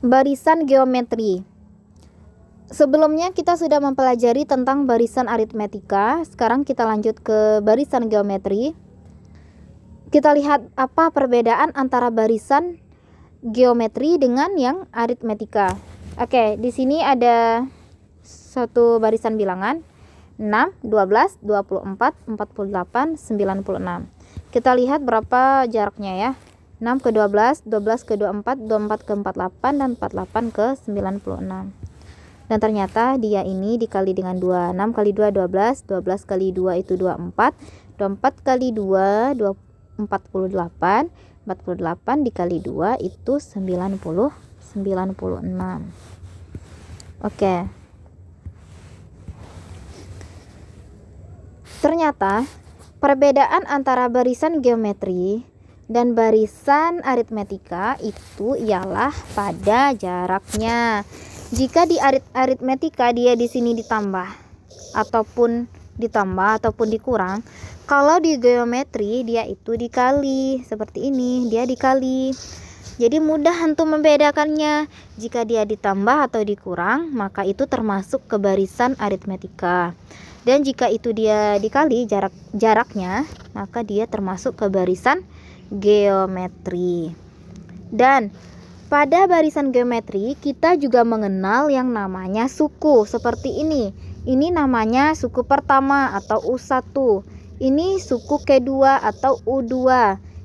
Barisan geometri. Sebelumnya kita sudah mempelajari tentang barisan aritmetika. Sekarang kita lanjut ke barisan geometri. Kita lihat apa perbedaan antara barisan geometri dengan yang aritmetika. Oke, di sini ada satu barisan bilangan 6, 12, 24, 48, 96. Kita lihat berapa jaraknya ya. 6 ke 12, 12 ke 24, 24 ke 48, dan 48 ke 96. Dan ternyata dia ini dikali dengan 2. 6 kali 2 12, 12 kali 2 itu 24, 24 kali 2 48, 48 dikali 2 itu 96. Oke. Ternyata perbedaan antara barisan geometri dan barisan aritmetika itu ialah pada jaraknya. Jika di aritmetika dia di sini ditambah ataupun dikurang, kalau di geometri dia itu dikali. Seperti ini, dia dikali. Jadi mudah untuk membedakannya. Jika dia ditambah atau dikurang, maka itu termasuk ke barisan aritmetika. Dan jika itu dia dikali jaraknya, maka dia termasuk ke barisan geometri. Dan pada barisan geometri kita juga mengenal yang namanya suku. Seperti ini. Ini namanya suku pertama atau U1. Ini suku kedua atau U2.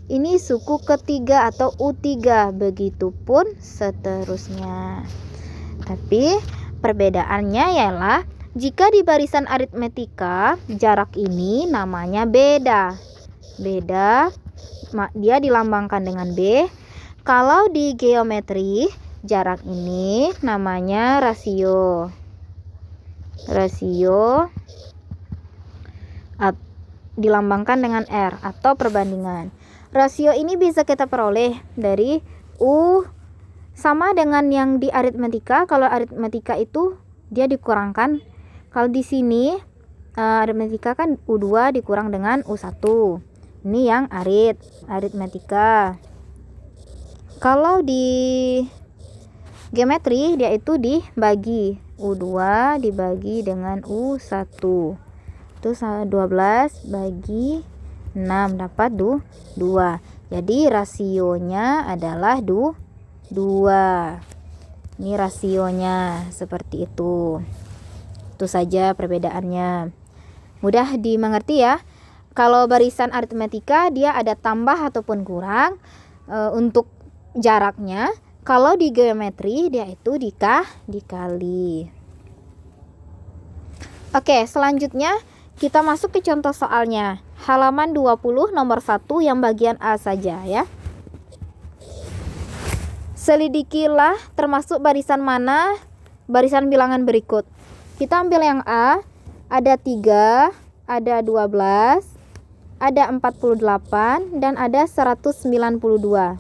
Ini suku ketiga atau U3. Begitupun seterusnya. Tapi perbedaannya ialah jika di barisan aritmetika jarak ini namanya beda. Dia dilambangkan dengan B. Kalau di geometri jarak ini namanya rasio. Dilambangkan dengan R atau perbandingan. Rasio ini bisa kita peroleh dari U sama dengan yang di aritmetika. Kalau aritmetika itu dia dikurangkan. Kalau di sini aritmetika kan U2 dikurang dengan U1. Ini yang aritmetika. Kalau di geometri dia itu dibagi. U2 dibagi dengan U1. Itu 12 bagi 6 dapat 2. Jadi rasionya adalah 2. Ini rasionya seperti itu. Itu saja perbedaannya. Mudah dimengerti ya. Kalau barisan aritmetika dia ada tambah ataupun kurang untuk jaraknya. Kalau di geometri dia itu dikali. Oke, selanjutnya kita masuk ke contoh soalnya. Halaman 20 nomor 1 yang bagian A saja ya. Selidikilah termasuk barisan mana barisan bilangan berikut. Kita ambil yang A. Ada 3, ada 12, ada 48, dan ada 192.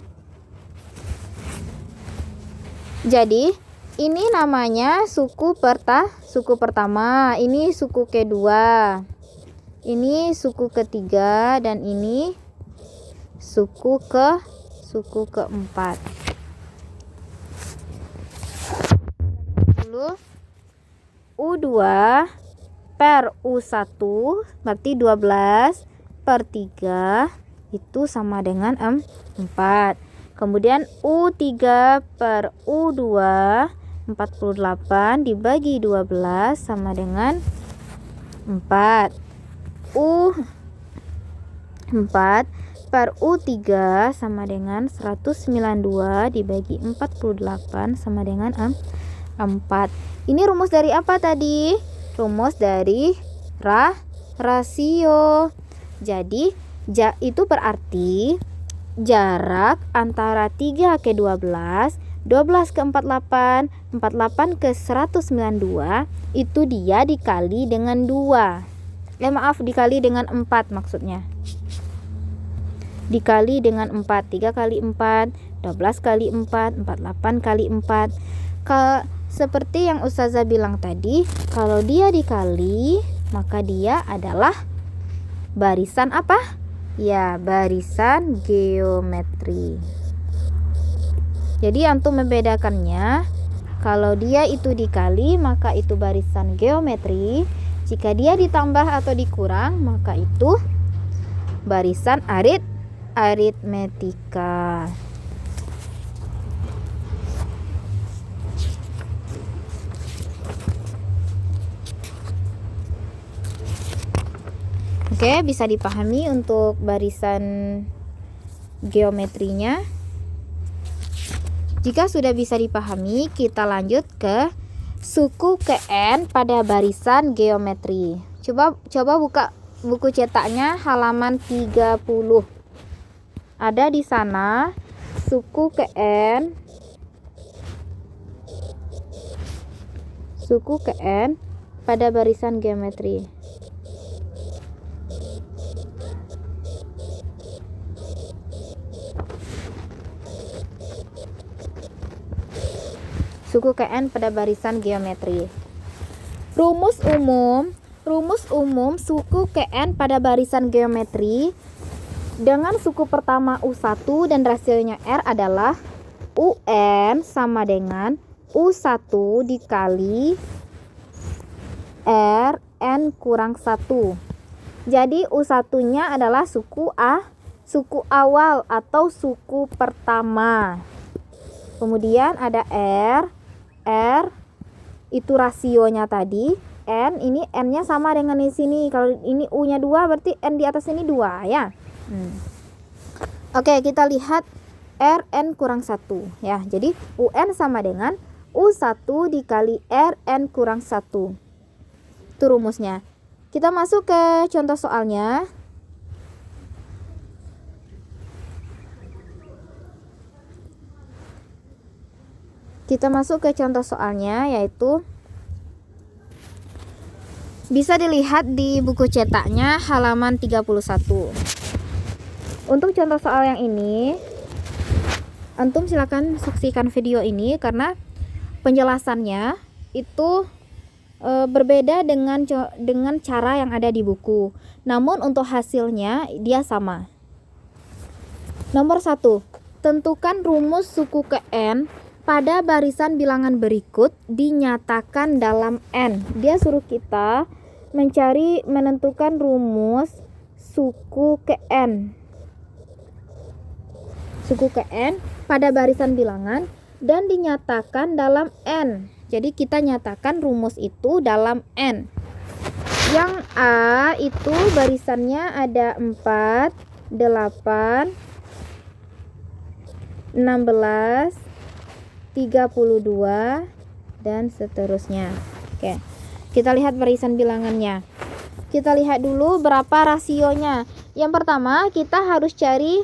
Jadi ini namanya suku pertama, ini suku kedua, ini suku ketiga, dan ini suku keempat. Lalu U2 per U1 berarti 12 per 3 itu sama dengan 4. Kemudian U3 per U2 48 dibagi 12 sama dengan 4. U4 per U3 sama dengan 192 dibagi 48 sama dengan 4. Ini rumus dari apa tadi? Rumus dari rasio. Jadi itu berarti jarak antara 3 ke 12, 12 ke 48, 48 ke 192 itu dia dikali dengan 2. Dikali dengan 4 maksudnya. Dikali dengan 4, 3 kali 4, 12 kali 4, 48 kali 4. Seperti yang Ustazah bilang tadi, kalau dia dikali, maka dia adalah barisan apa? Ya, barisan geometri. Jadi antum membedakannya, kalau dia itu dikali maka itu barisan geometri, jika dia ditambah atau dikurang maka itu barisan aritmetika. Oke, bisa dipahami untuk barisan geometrinya. Jika sudah bisa dipahami, kita lanjut ke suku Kn pada barisan geometri. Coba buka buku cetaknya halaman 30. Ada di sana suku Kn pada barisan geometri. Suku Kn pada barisan geometri. Rumus umum suku Kn pada barisan geometri dengan suku pertama U1 dan rasionya R adalah UN sama dengan U1 dikali Rn kurang 1. Jadi U1-nya adalah suku awal atau suku pertama. Kemudian ada R itu rasionya tadi, N ini N-nya sama dengan di sini. Kalau ini U-nya 2 berarti N di atas ini 2 ya. Oke, kita lihat Rn kurang 1 ya. Jadi UN sama dengan U1 dikali Rn kurang 1. Itu rumusnya. Kita masuk ke contoh soalnya. Yaitu bisa dilihat di buku cetaknya halaman 31. Untuk contoh soal yang ini, antum silakan saksikan video ini karena penjelasannya itu berbeda dengan cara yang ada di buku. Namun untuk hasilnya dia sama. Nomor 1, tentukan rumus suku Kn pada barisan bilangan berikut dinyatakan dalam N. Dia suruh kita menentukan rumus suku Kn. Suku Kn pada barisan bilangan dan dinyatakan dalam N. Jadi kita nyatakan rumus itu dalam N. Yang A itu barisannya ada 4, 8, 16, 32 dan seterusnya. Oke. Kita lihat barisan bilangannya. Kita lihat dulu berapa rasionya. Yang pertama, kita harus cari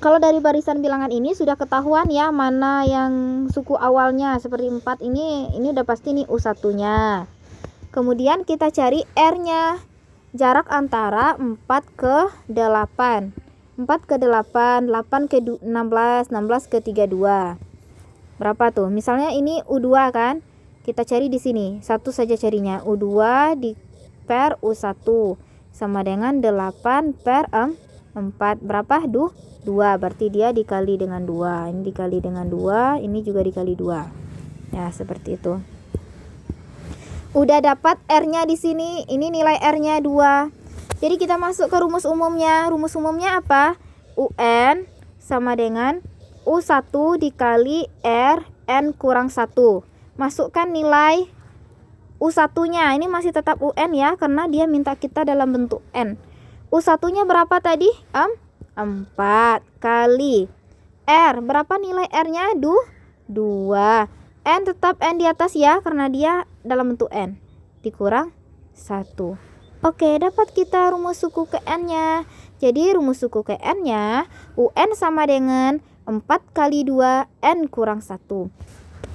kalau dari barisan bilangan ini sudah ketahuan ya mana yang suku awalnya. Seperti 4 ini udah pasti nih U1-nya. Kemudian kita cari R-nya. Jarak antara 4 ke 8. 4 ke 8, 8 ke 16, 16 ke 32. Berapa tuh? Misalnya ini U2 kan? Kita cari di sini. Satu saja carinya. U2 di per U1 sama dengan 8 per 4. Berapa? 2. Berarti dia dikali dengan 2. Ini dikali dengan 2, ini juga dikali 2. Ya, seperti itu. Udah dapat R-nya di sini. Ini nilai R-nya 2. Jadi kita masuk ke rumus umumnya. Rumus umumnya apa? UN sama dengan U1 dikali Rn kurang 1. Masukkan nilai U1-nya. Ini masih tetap UN ya, karena dia minta kita dalam bentuk N. U1-nya berapa tadi? 4 kali R. Berapa nilai R-nya? 2. N tetap N di atas ya, karena dia dalam bentuk N. Dikurang 1. Oke, dapat kita rumus suku Kn-nya. Jadi rumus suku Kn-nya UN sama dengan 4 kali 2 N kurang 1.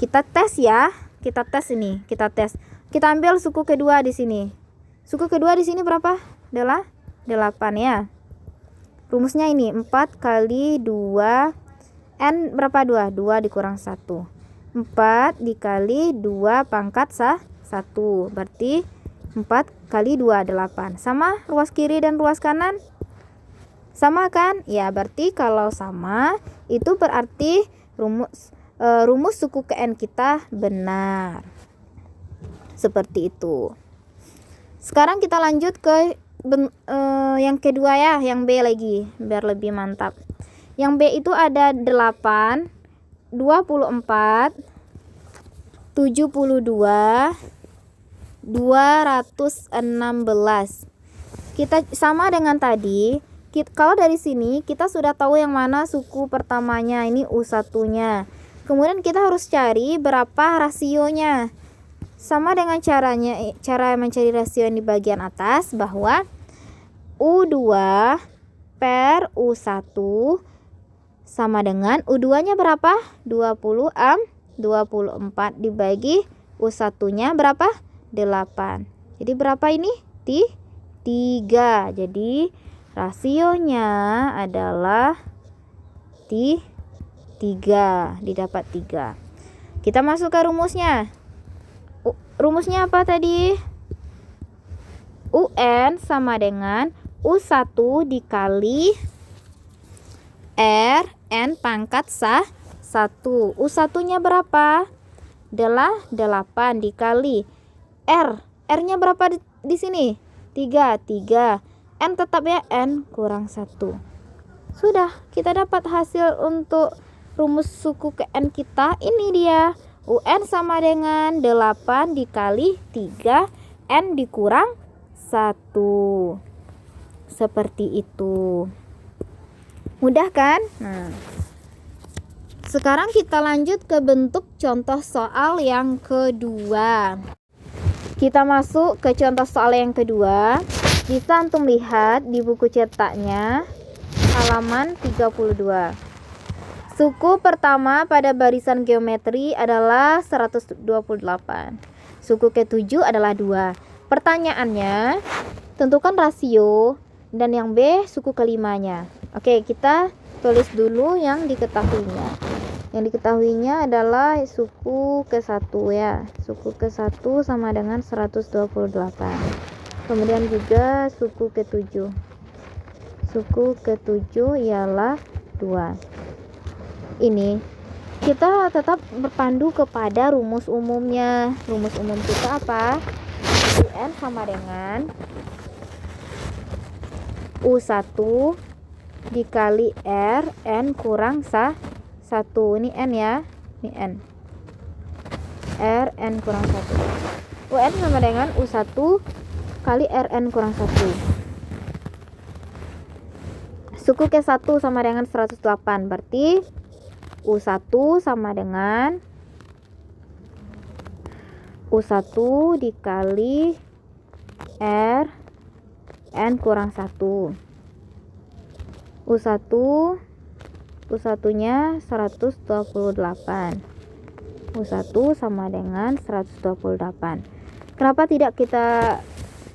Kita tes ya. Kita tes ini. Kita ambil suku kedua di sini. Suku kedua di sini berapa? Adalah 8 ya. Rumusnya ini 4 kali 2 N berapa? 2 dikurang 1. 4 dikali 2 pangkat 1. Berarti 4 kali 2 8. Sama ruas kiri dan ruas kanan? Sama kan? Ya, berarti kalau sama itu berarti rumus suku ke N kita benar. Seperti itu. Sekarang kita lanjut ke yang kedua ya, yang B lagi, biar lebih mantap. Yang B itu ada 8, 24, 72, 216. Kita sama dengan tadi. Kalau dari sini kita sudah tahu yang mana suku pertamanya, ini U1-nya. Kemudian kita harus cari berapa rasionya. Sama dengan cara mencari rasio yang di bagian atas, bahwa U2 per U1 sama dengan U2-nya berapa? 24 dibagi U1-nya berapa? 8. Jadi berapa ini? 3. Jadi rasionya adalah 3, didapat 3. Kita masuk ke rumusnya. Rumusnya apa tadi? UN sama dengan U1 dikali RN pangkat 1. U1-nya berapa? Adalah 8 dikali R-nya berapa di sini? 3. N tetap ya, N kurang 1. Sudah, kita dapat hasil untuk rumus suku ke N kita. Ini dia. UN sama dengan 8 dikali 3 N dikurang 1. Seperti itu. Mudah kan? Nah, sekarang kita lanjut ke bentuk contoh soal yang kedua. Kita masuk ke contoh soal yang kedua. Bisa antum lihat di buku cetaknya halaman 32. Suku pertama pada barisan geometri adalah 128. Suku ke-7 adalah 2. Pertanyaannya, tentukan rasio, dan yang B suku kelimanya. Oke, kita tulis dulu yang diketahuinya. Yang diketahuinya adalah suku ke-1 ya. Suku ke-1 sama dengan 128. Kemudian juga suku ke-7. Suku ke-7 ialah 2. Ini kita tetap berpandu kepada rumus umumnya. Rumus umum kita apa? UN sama dengan U1 dikali R N kurang 1. Ini N ya. Ini N. R N kurang 1. UN sama dengan U1 kali RN kurang 1. Suku ke-1 sama dengan 108. Berarti U1 sama dengan U1 dikali R N kurang 1. U1-nya 128. U1 sama dengan 128. Kenapa tidak kita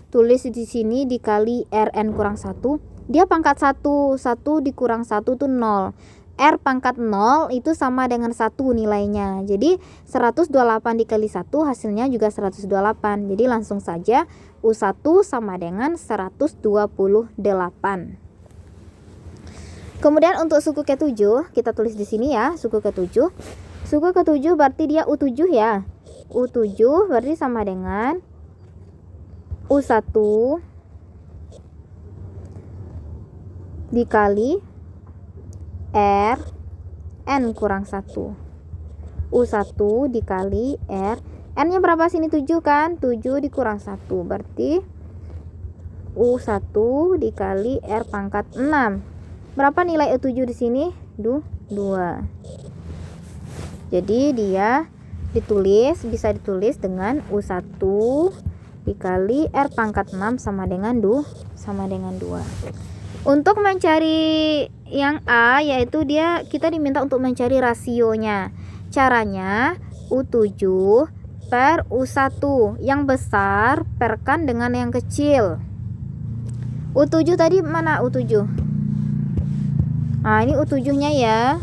tulis di sini dikali RN kurang 1? Dia pangkat 1. 1 dikurang 1 itu 0. R pangkat 0 itu sama dengan 1 nilainya. Jadi 128 dikali 1 hasilnya juga 128. Jadi langsung saja U1 sama dengan 128. Kemudian untuk suku ke-7 kita tulis di sini ya, suku ke-7. Suku ke-7 berarti dia U7 ya. U7 berarti sama dengan U1 dikali R N kurang 1. U1 dikali R N nya berapa sini? 7 kan? 7 dikurang 1 berarti U1 dikali R pangkat 6. Berapa nilai U7 di sini? 2. Jadi dia bisa ditulis dengan U1 dikali R pangkat 6 sama dengan 2. Untuk mencari yang A, yaitu kita diminta untuk mencari rasionya. Caranya U7 per U1, yang besar perkan dengan yang kecil. U7 tadi mana U7? Nah, ini U7-nya ya.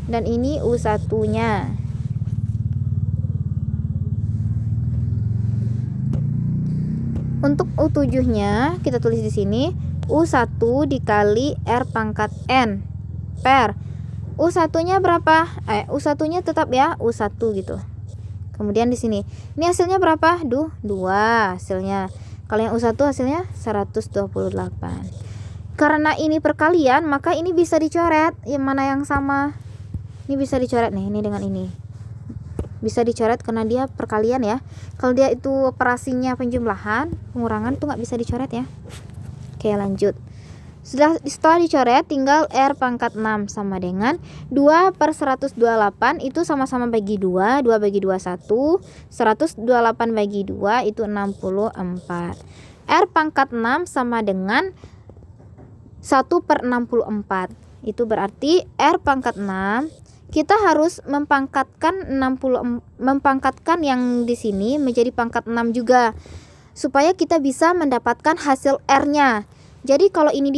Dan ini U1-nya. Untuk U7-nya kita tulis di sini U1 dikali R pangkat N per U1-nya berapa? U1-nya tetap ya, U1 gitu. Kemudian di sini. Ini hasilnya berapa? 2 hasilnya. Kalau yang U1 hasilnya 128. Karena ini perkalian, maka ini bisa dicoret. Yang mana yang sama? Ini bisa dicoret nih, ini dengan ini. Bisa dicoret karena dia perkalian ya. Kalau dia itu operasinya penjumlahan, pengurangan tuh nggak bisa dicoret ya. Oke, lanjut. Setelah dicoret, tinggal R pangkat 6 sama dengan 2/128 itu sama-sama bagi 2, 2 bagi 2 1, 128 bagi 2 itu 64. R pangkat 6 sama dengan 1/64. Itu berarti R pangkat 6 kita harus mempangkatkan yang di sini menjadi pangkat 6 juga supaya kita bisa mendapatkan hasil R-nya. Jadi kalau ini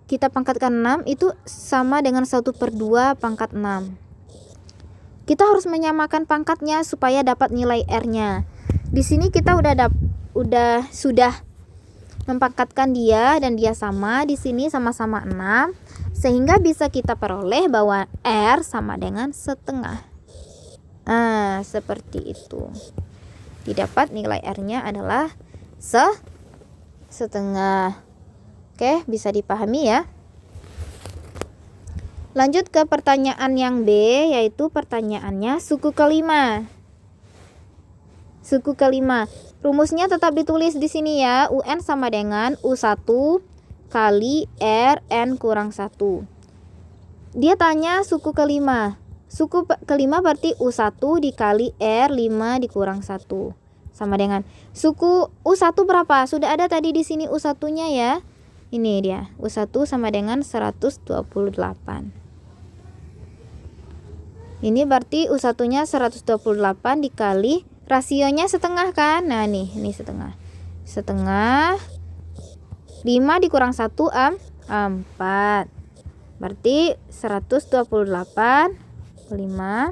kita pangkatkan 6 itu sama dengan 1/2 pangkat 6. Kita harus menyamakan pangkatnya supaya dapat nilai R-nya. Di sini kita sudah mempangkatkan dia dan dia sama, di sini sama-sama 6 sehingga bisa kita peroleh bahwa R sama dengan setengah. Seperti itu. Didapat nilai R-nya adalah setengah. Oke, bisa dipahami ya. Lanjut ke pertanyaan yang B, yaitu pertanyaannya suku kelima. Suku kelima. Rumusnya tetap ditulis di sini ya. UN sama dengan U1 kali R N kurang 1. Dia tanya suku kelima. Suku kelima berarti U1 dikali R 5 dikurang 1. Sama dengan suku U1 berapa? Sudah ada tadi di sini U1-nya ya. Ini dia, U1 sama dengan 128. Ini berarti U1-nya 128 dikali rasionya setengah kan? Nah, ini setengah. Setengah 5 dikurang 1 4. Berarti 128 5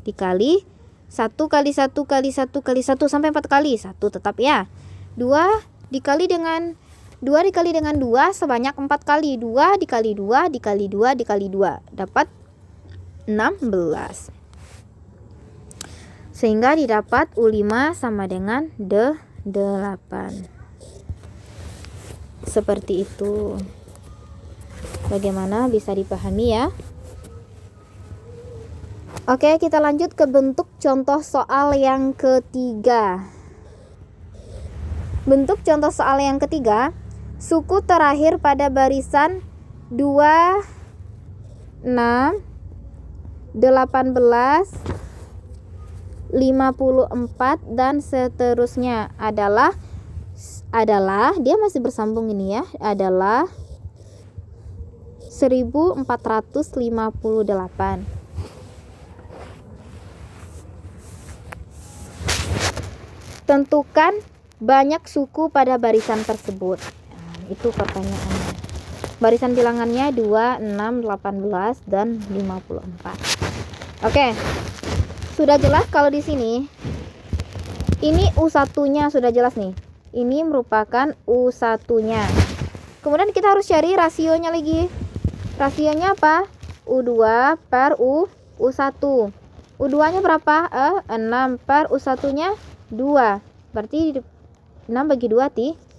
dikali 1 kali 1 kali 1 kali 1 sampai 4 kali. 1 tetap ya. 2 dikali dengan 2 sebanyak 4 kali. 2 dikali 2 dikali 2 dikali 2 dapat 16. Sehingga didapat U5 sama dengan 8. Seperti itu. Bagaimana, bisa dipahami ya? Oke, kita lanjut ke bentuk contoh soal yang ketiga. Bentuk contoh soal yang ketiga. Suku terakhir pada barisan 2, 6, 18, 54 dan seterusnya adalah dia masih bersambung ini ya, adalah 1458. Tentukan banyak suku pada barisan tersebut. Itu pertanyaannya. Barisan bilangannya 2, 6, 18 dan 54. Oke. Sudah jelas kalau di sini. Ini U1-nya sudah jelas nih. Ini merupakan U1-nya. Kemudian kita harus cari rasionya lagi. Rasionya apa? U2 per U1. U2-nya berapa? 6 per U1-nya 2. Berarti 6 bagi 2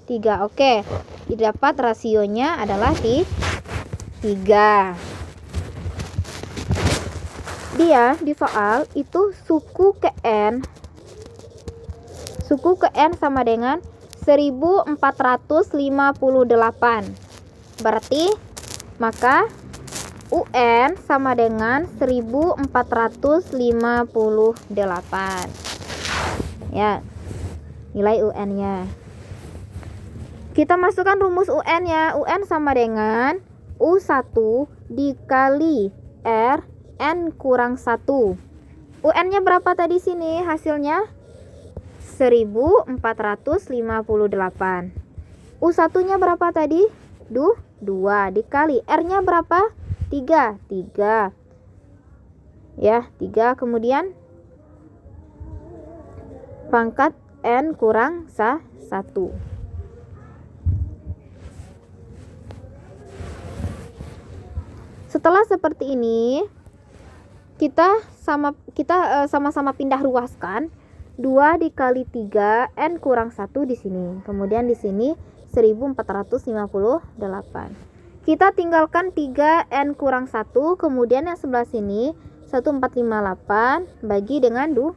3. Oke. Didapat rasionya adalah 3. Dia di soal itu suku ke N sama dengan 1458. Berarti maka UN sama dengan 1458. Ya. Nilai UN-nya. Kita masukkan rumus UN-nya. UN sama dengan U1 dikali R N kurang 1. UN-nya berapa tadi sini hasilnya? 1458. U1-nya berapa tadi? 2 dikali R-nya berapa? 3. Ya, 3 kemudian pangkat N kurang 1. Setelah seperti ini, kita sama-sama pindah ruaskan. 2 dikali 3 n kurang 1 di sini. Kemudian di sini 1458. Kita tinggalkan 3 n kurang 1, kemudian yang sebelah sini 1458 bagi dengan 2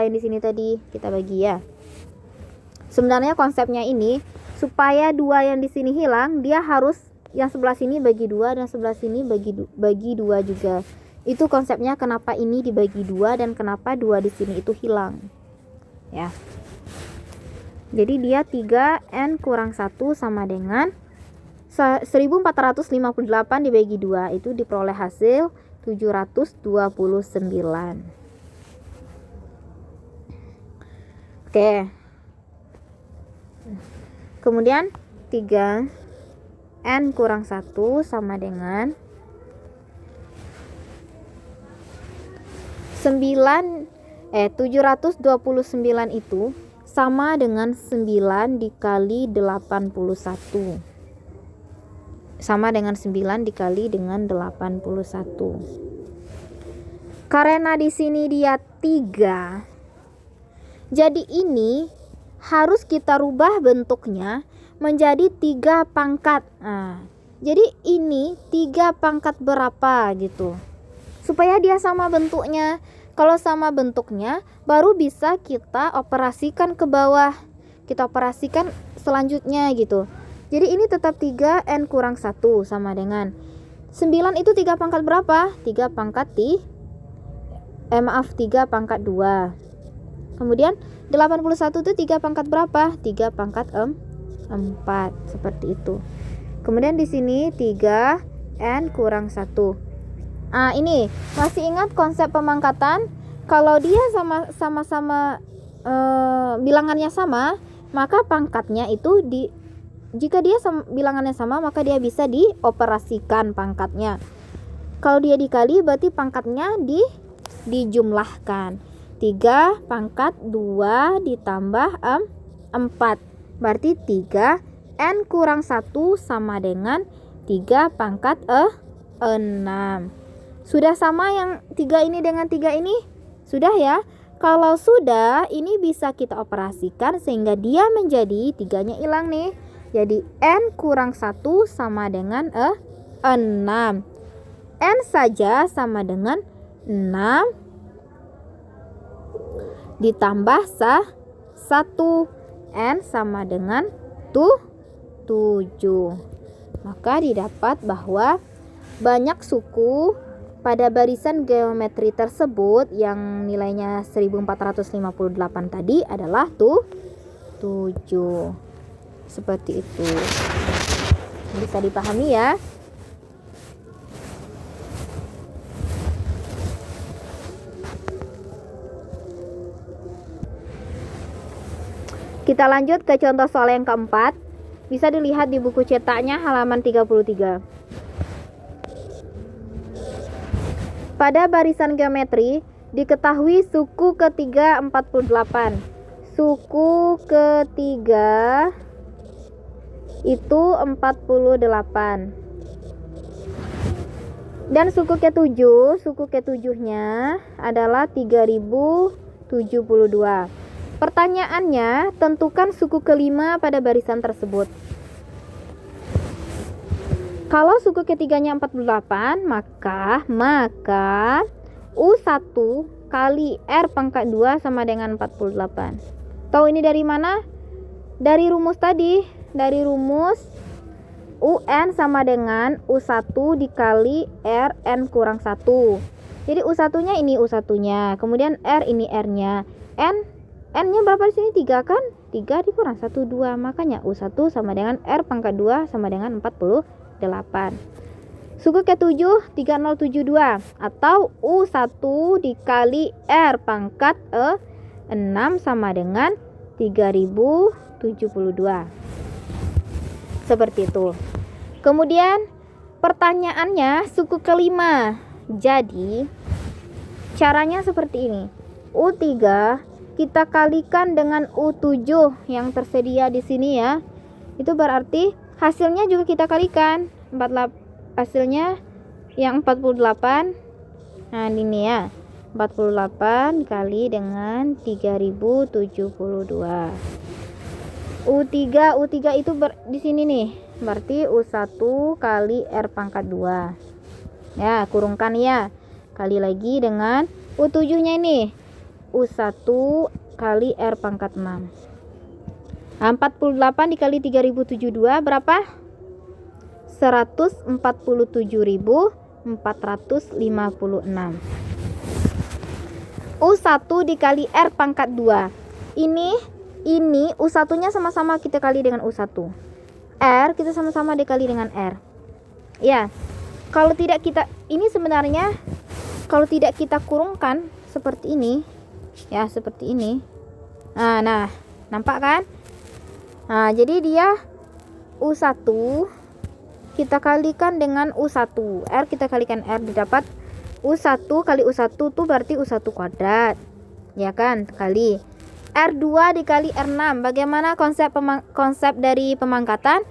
yang di sini tadi kita bagi ya. Sebenarnya konsepnya ini supaya 2 yang di sini hilang, dia harus yang sebelah sini bagi 2 dan sebelah sini bagi 2 juga. Itu konsepnya kenapa ini dibagi 2 dan kenapa 2 di sini itu hilang. Ya. Jadi dia 3 n kurang 1 sama dengan 1458 dibagi 2, itu diperoleh hasil 729. Oke. Kemudian 3 n kurang 1 sama dengan 729 itu sama dengan 9 dikali 81. Sama dengan 9 dikali dengan 81. Karena di sini dia 3. Jadi ini harus kita rubah bentuknya menjadi 3 pangkat. Nah, jadi ini 3 pangkat berapa gitu. Supaya dia sama bentuknya. Kalau sama bentuknya, baru bisa kita operasikan ke bawah. Kita operasikan selanjutnya gitu. Jadi ini tetap 3 n kurang 1 sama dengan 9 itu 3 pangkat berapa? 3 pangkat 3 pangkat 2. Kemudian 81 itu 3 pangkat berapa? 3 pangkat 4. Seperti itu. Kemudian di sini 3 n kurang 1. Ini masih ingat konsep pemangkatan? Kalau dia sama-sama bilangannya sama, maka pangkatnya itu jika dia bilangannya sama, maka dia bisa dioperasikan pangkatnya. Kalau dia dikali, berarti pangkatnya dijumlahkan. 3 pangkat 2 ditambah 4. Berarti 3 n kurang 1 sama dengan 3 pangkat 6. Sudah sama yang 3 ini dengan 3 ini? Sudah ya? Kalau sudah, ini bisa kita operasikan sehingga dia menjadi 3-nya hilang nih. Jadi n kurang 1 sama dengan 6. N saja sama dengan 6 ditambah 1. N sama dengan 7. Maka didapat bahwa banyak suku pada barisan geometri tersebut yang nilainya 1458 tadi adalah 7. Seperti itu. Bisa dipahami ya? Kita lanjut ke contoh soal yang keempat. Bisa dilihat di buku cetaknya halaman 33. Pada barisan geometri diketahui suku ketiga 48. Suku ketiga itu 48. Dan suku ketujuhnya adalah 3072. Pertanyaannya, tentukan suku kelima pada barisan tersebut. Kalau suku ketiganya 48, maka U1 kali R pangkat 2 sama dengan 48. Tahu ini dari mana? Dari rumus tadi. Dari rumus UN sama dengan U1 dikali R N kurang 1. Jadi U1-nya ini U1-nya. Kemudian R ini R-nya. N-nya berapa di sini? 3 kan? 3 dikurang 1, 2. Makanya U1 sama dengan R pangkat 2 sama dengan 48. Suku ke-7 3072 atau U1 dikali R pangkat 6 sama dengan 3072. Seperti itu. Kemudian pertanyaannya suku kelima. Jadi caranya seperti ini. U3 kita kalikan dengan U7 yang tersedia di sini ya. Itu berarti hasilnya juga kita kalikan. Hasilnya yang 48. Nah ini ya, 48 kali dengan 3072. U3 itu di sini nih, berarti U1 kali R pangkat 2 ya, kurungkan ya, kali lagi dengan U7 nya ini, U1 kali R pangkat 6. Nah, 48 dikali 3072 berapa? 147.456. U1 dikali R pangkat 2. Ini U1 nya sama-sama kita kali dengan U1. R kita sama-sama dikali dengan R. Ya. Kalau tidak kita, ini sebenarnya kalau tidak kita kurungkan seperti ini. Ya, seperti ini. Nah, nampak kan? Nah, jadi dia U1 kita kalikan dengan U1, R kita kalikan R, didapat U1 kali U1 tuh berarti U1 kuadrat. Ya kan? Kali R2 dikali R6. Bagaimana konsep dari pemangkatan?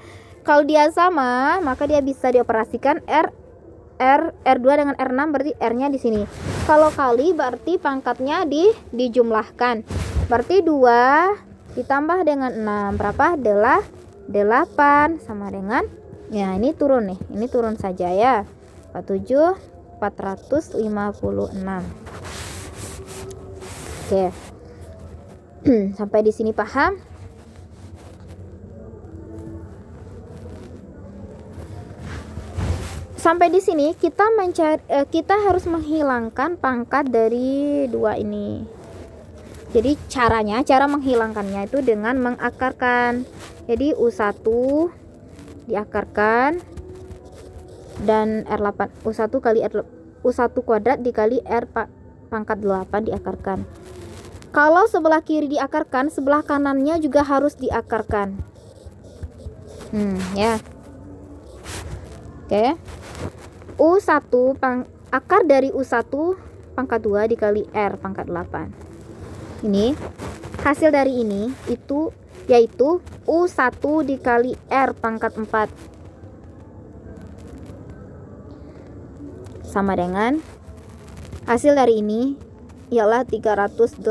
Kalau dia sama, maka dia bisa dioperasikan R2 dengan R6, berarti R-nya di sini. Kalau kali berarti pangkatnya dijumlahkan. Berarti 2 ditambah dengan 6 berapa? 8 sama dengan, ya ini turun nih. Ini turun saja ya. 456. Oke. Sampai di sini paham? Sampai di sini kita harus menghilangkan pangkat dari 2 ini. Jadi cara menghilangkannya itu dengan mengakarkan. Jadi U1 diakarkan dan R8, U1 kali U1 kuadrat dikali R pangkat 8 diakarkan. Kalau sebelah kiri diakarkan, sebelah kanannya juga harus diakarkan. Ya. Oke. U1 akar dari U1 pangkat 2 dikali R pangkat 8. Ini hasil dari ini itu yaitu U1 dikali R pangkat 4 sama dengan hasil dari ini ialah 384.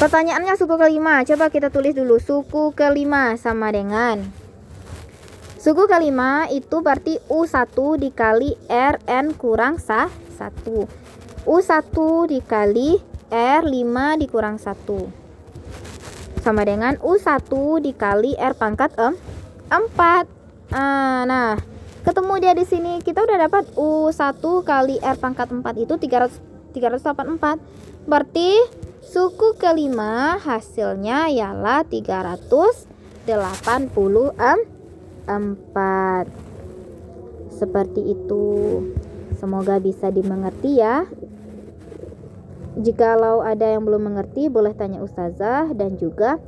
Pertanyaannya suku kelima. Coba kita tulis dulu. Suku kelima sama dengan, suku kelima itu berarti U1 dikali Rn kurang 1. U1 dikali R5 dikurang 1 sama dengan U1 dikali R pangkat 4. Nah, ketemu dia di sini. Kita udah dapat U1 kali R pangkat 4 itu 384. Berarti suku kelima hasilnya ialah 384. Seperti itu. Semoga bisa dimengerti ya. Jikalau ada yang belum mengerti, boleh tanya ustazah, dan juga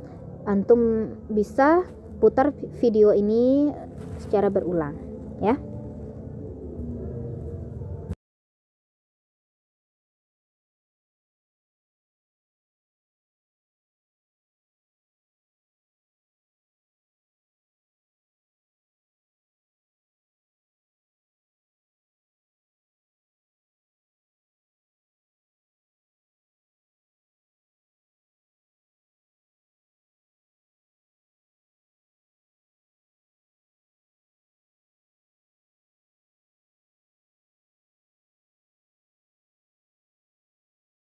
antum bisa putar video ini secara berulang ya.